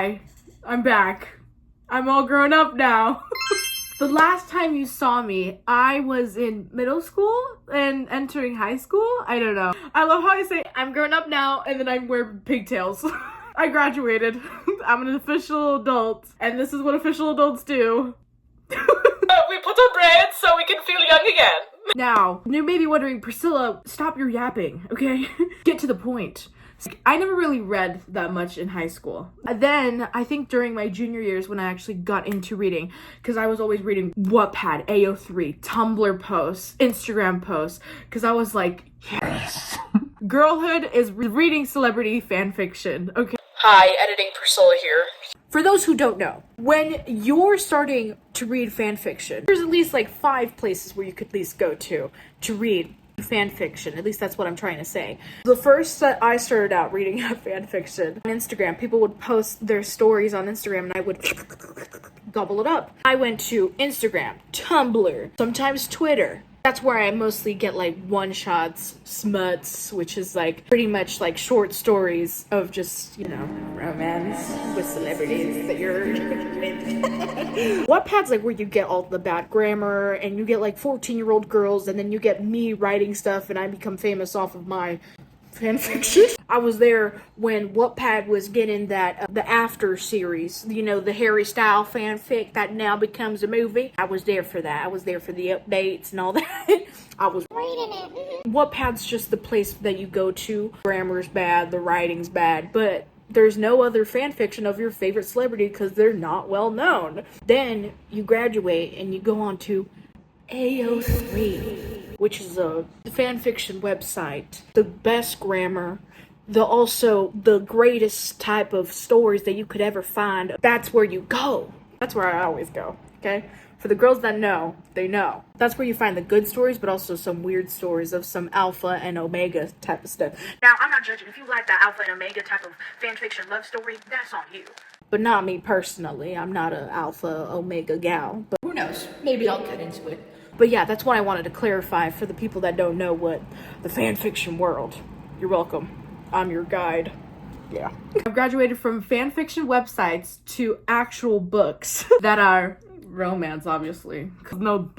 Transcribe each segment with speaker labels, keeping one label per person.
Speaker 1: Hi, I'm back. I'm all grown up now. The last time you saw me, I was in middle school and entering high school. I don't know. I love how I say I'm grown up now and then I wear pigtails. I graduated. I'm an official adult, and this is what official adults do.
Speaker 2: We put on braids so we can feel young again.
Speaker 1: Now, you may be wondering, Priscilla, stop your yapping, okay? Get to the point. I never really read that much in high school. Then, I think during my junior years when I actually got into reading, because I was always reading Wattpad, AO3, Tumblr posts, Instagram posts, because I was like, yes. Girlhood is reading celebrity fan fiction, okay?
Speaker 2: Hi, editing Priscilla here.
Speaker 1: For those who don't know, when you're starting to read fan fiction, there's at least like 5 places where you could at least go to read fan fiction. At least that's what I'm trying to say. The first that I started out reading fan fiction on Instagram, people would post their stories on Instagram and I would gobble it up. I went to Instagram, Tumblr, sometimes Twitter. That's where I mostly get like one-shots, smuts, which is like pretty much like short stories of just, you know, romance with celebrities that you're with. Wattpad's like where you get all the bad grammar and you get like 14-year-old girls and then you get me writing stuff and I become famous off of my fanfiction. I was there when Wattpad was getting that the After series, you know, the Harry Styles fanfic that now becomes a movie. I was there for that. I was there for the updates and all that. I was reading it. Wattpad's just the place that you go to. Grammar's bad, the writing's bad, but there's no other fanfiction of your favorite celebrity because they're not well known. Then you graduate and you go on to AO3, which is a fanfiction website. The best grammar, also the greatest type of stories that you could ever find. That's where you go. That's where I always go, okay? For the girls that know, they know. That's where you find the good stories, but also some weird stories of some alpha and omega type of stuff. Now, I'm not judging. If you like that alpha and omega type of fanfiction love story, that's on you. But not me personally. I'm not an alpha omega gal. But who knows? Maybe I'll get into it. But yeah, that's what I wanted to clarify for the people that don't know what the fanfiction world. You're welcome. I'm your guide. Yeah. I've graduated from fanfiction websites to actual books that are romance, obviously. No,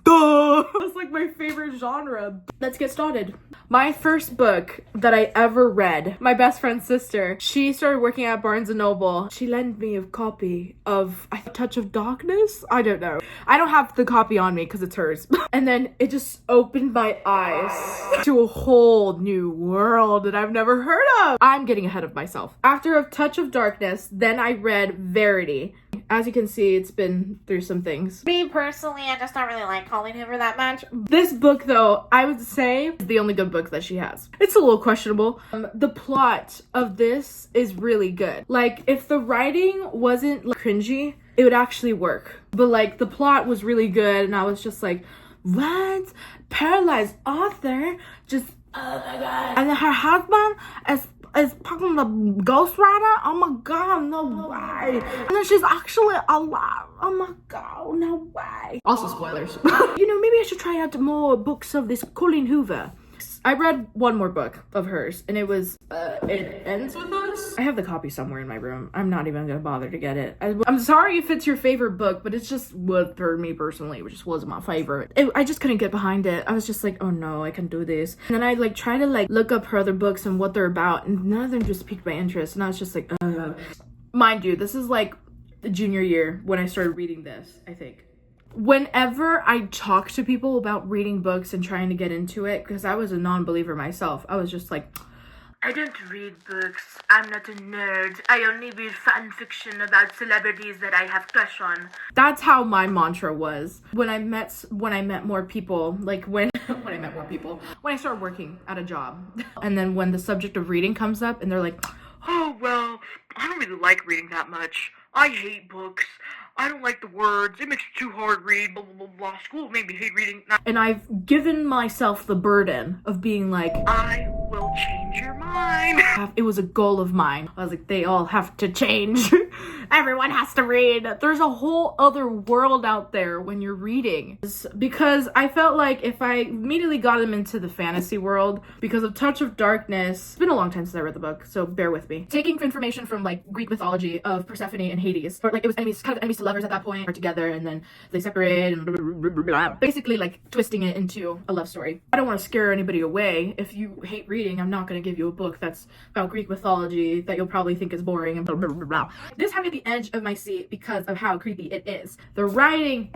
Speaker 1: that's like my favorite genre. Let's get started. My first book that I ever read, my best friend's sister, she started working at Barnes & Noble. She lent me a copy of Touch of Darkness? I don't know. I don't have the copy on me because it's hers. And then it just opened my eyes to a whole new world that I've never heard of. I'm getting ahead of myself. After A Touch of Darkness, then I read Verity. As you can see, it's been through some things.
Speaker 3: Me personally, I just don't really like Colleen Hoover that much.
Speaker 1: This book, though, I would say is the only good book that she has. It's a little questionable. The plot of this is really good. Like, if the writing wasn't like, cringy, it would actually work. But like, the plot was really good, and I was just like, what? Paralyzed author? Just, oh my god. And then her husband is fucking the ghostwriter? Oh my god, no way. And then she's actually alive. Oh my god, no way. Also spoilers. You know, maybe I should try out more books of this Colleen Hoover. I read one more book of hers, and it was, It Ends With Us? I have the copy somewhere in my room. I'm not even gonna bother to get it. I'm sorry if it's your favorite book, but it's just what, for me personally, it just wasn't my favorite. I just couldn't get behind it. I was just like, oh no, I can do this. And then I like try to like look up her other books and what they're about, and none of them just piqued my interest. And I was just like, mind you, this is like the junior year when I started reading this, I think. Whenever I talk to people about reading books and trying to get into it, because I was a non-believer myself, I was just like, I don't read books. I'm not a nerd. I only read fan fiction about celebrities that I have crush on. That's how my mantra was. When I met more people, like when I started working at a job. And then when the subject of reading comes up and they're like, oh, well, I don't really like reading that much. I hate books. I don't like the words. It makes it too hard to read. Blah, blah, blah, blah. School made me hate reading. And I've given myself the burden of being like, I will change your mind.
Speaker 3: mine.
Speaker 1: It was a goal of mine. I was like, they all have to change. Everyone has to read. There's a whole other world out there when you're reading. Because I felt like if I immediately got them into the fantasy world, because of Touch of Darkness, it's been a long time since I read the book, so bear with me. Taking information from like Greek mythology of Persephone and Hades, or like it was enemies, kind of enemies to lovers at that point, are together and then they separate and blah, blah, blah, blah, blah. Basically like twisting it into a love story. I don't want to scare anybody away. If you hate reading, I'm not going to give you a book that's about Greek mythology that you'll probably think is boring and blah, blah, blah, blah. This had me at the edge of my seat because of how creepy it is. The writing,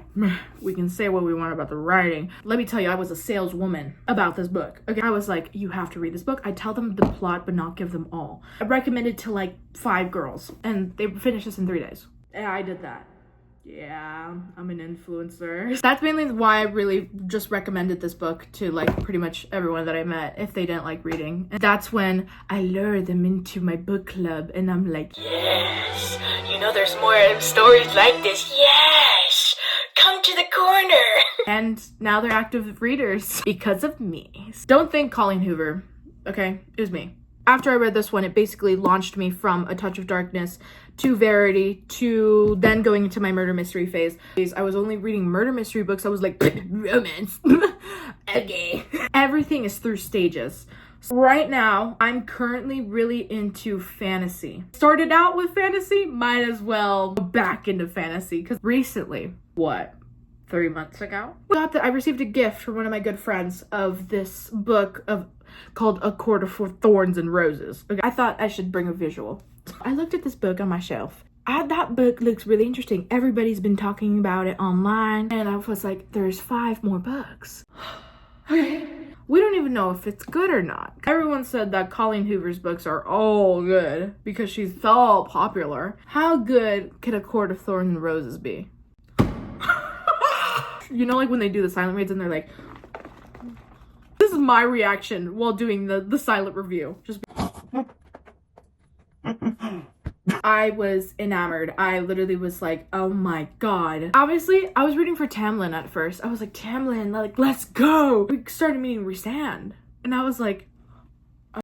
Speaker 1: we can say what we want about the writing. Let me tell you, I was a saleswoman about this book. Okay, I was like, you have to read this book. I tell them the plot, but not give them all. I recommend it to like 5 girls, and they finished this in 3 days. And I did that. Yeah, I'm an influencer. That's mainly why I really just recommended this book to like pretty much everyone that I met if they didn't like reading. And that's when I lured them into my book club and I'm like,
Speaker 2: Yes, you know there's more stories like this. Yes, come to the corner.
Speaker 1: and now they're active readers because of me. Don't think Colleen Hoover, okay? It was me. After I read this one, it basically launched me from A Touch of Darkness to Verity to then going into my murder mystery phase. I was only reading murder mystery books. I was like, romance. Okay. Everything is through stages. So right now, I'm currently really into fantasy. Started out with fantasy, might as well go back into fantasy. Because recently, 3 months ago, I received a gift from one of my good friends of this book called A Court of Thorns and Roses. Okay, I thought I should bring a visual. I looked at this book on my shelf. That book looks really interesting. Everybody's been talking about it online. And I was like, there's 5 more books. Okay. We don't even know if it's good or not. Everyone said that Colleen Hoover's books are all good because she's so popular. How good could A Court of Thorns and Roses be? You know, like when they do the silent reads and they're like, this is my reaction while doing the silent review. Just I was enamored. I literally was like, oh my god. Obviously, I was rooting for Tamlin at first. I was like, Tamlin, like, let's go. We started meeting Rhysand. And I was like,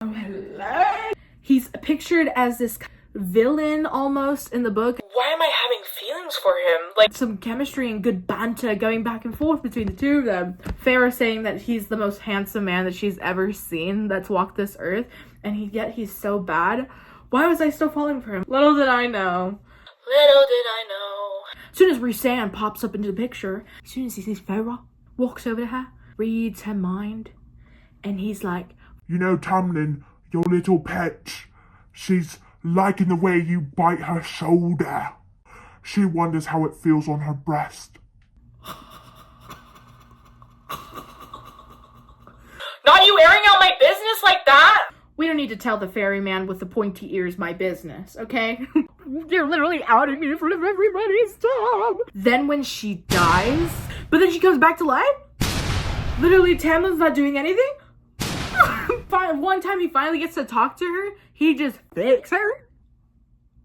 Speaker 1: oh, hello. He's pictured as this villain almost in the book.
Speaker 2: Why am I having feelings for him? Like,
Speaker 1: Some chemistry and good banter going back and forth between the two of them. Farrah saying that he's the most handsome man that she's ever seen that's walked this earth, and yet he's so bad. Why was I still falling for him? Little did I know.
Speaker 2: little did I know.
Speaker 1: As soon as Rhysand pops up into the picture, as soon as he sees Farrah, walks over to her, reads her mind, and he's like,
Speaker 4: you know, Tamlin, your little pet, she's liking the way you bite her shoulder. She wonders how it feels on her breast.
Speaker 2: Not you airing out my business like that?
Speaker 1: we don't need to tell the fairy man with the pointy ears my business, okay? You're literally outing me in front of everybody. Stop. Then when she dies, but then she comes back to life? Literally, Tamlin's not doing anything? One time he finally gets to talk to her, he just fixes her?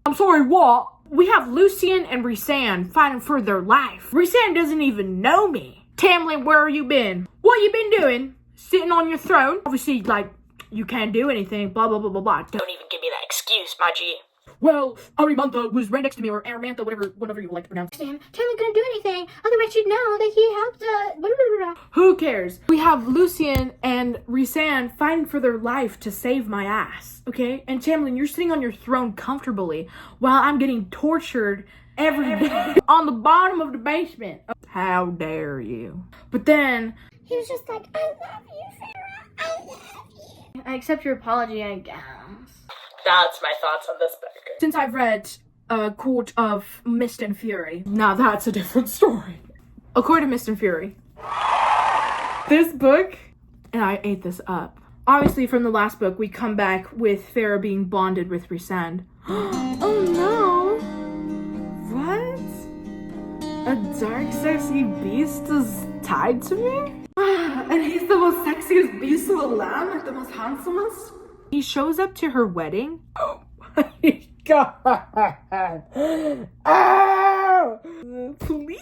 Speaker 1: I'm sorry, what? We have Lucien and Rhysand fighting for their life. Rhysand doesn't even know me. Tamlin, where you been? What you been doing? Sitting on your throne? Obviously, like, you can't do anything, blah, blah, blah, blah, blah.
Speaker 2: Don't even give me that excuse, my G.
Speaker 1: Well, Aramantha was right next to me, or Aramantha, whatever you like to pronounce.
Speaker 3: Tamlin couldn't do anything, otherwise she'd know that he helped
Speaker 1: Who cares? We have Lucien and Rhysand fighting for their life to save my ass, okay? And Tamlin, you're sitting on your throne comfortably while I'm getting tortured every day on the bottom of the basement. How dare you? But then
Speaker 3: He was just like, I love you, Farrah. I love you.
Speaker 1: I accept your apology, I guess.
Speaker 2: That's my thoughts on this book.
Speaker 1: Since I've read Court of Mist and Fury, now that's a different story. A Court of Mist and Fury. This book, and I ate this up. Obviously, from the last book, we come back with Farrah being bonded with Rhysand. Oh no! What? A dark, sexy beast is tied to me? And he's the most sexiest beast of the land, like the most handsomest? He shows up to her wedding. Oh my god. Oh, please.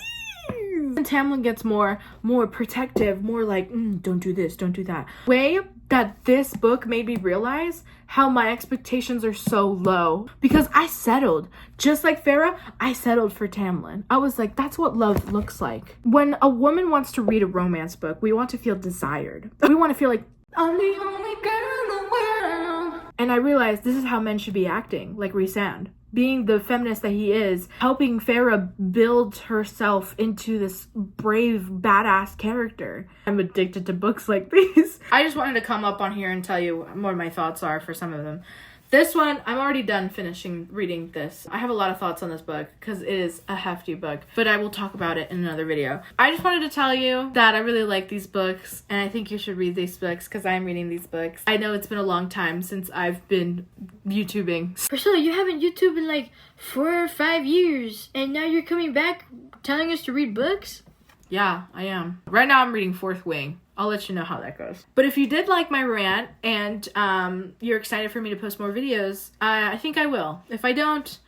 Speaker 1: And Tamlin gets more protective, more like, don't do this, don't do that. Way that this book made me realize how my expectations are so low, because I settled. Just like Farah, I settled for Tamlin. I was like, that's what love looks like. When a woman wants to read a romance book, we want to feel desired. We want to feel like, I'm the only girl in the world. And I realized this is how men should be acting, like Rhysand. Being the feminist that he is, helping Farah build herself into this brave, badass character. I'm addicted to books like these. I just wanted to come up on here and tell you what my thoughts are for some of them. This one, I'm already done finishing reading this. I have a lot of thoughts on this book because it is a hefty book, but I will talk about it in another video. I just wanted to tell you that I really like these books, and I think you should read these books because I'm reading these books. I know it's been a long time since I've been YouTubing.
Speaker 5: Priscilla, you haven't YouTubed in like 4 or 5 years, and now you're coming back telling us to read books?
Speaker 1: Yeah, I am. Right now I'm reading Fourth Wing. I'll let you know how that goes. But if you did like my rant and you're excited for me to post more videos, I think I will. If I don't,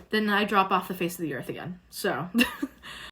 Speaker 1: then I drop off the face of the earth again. So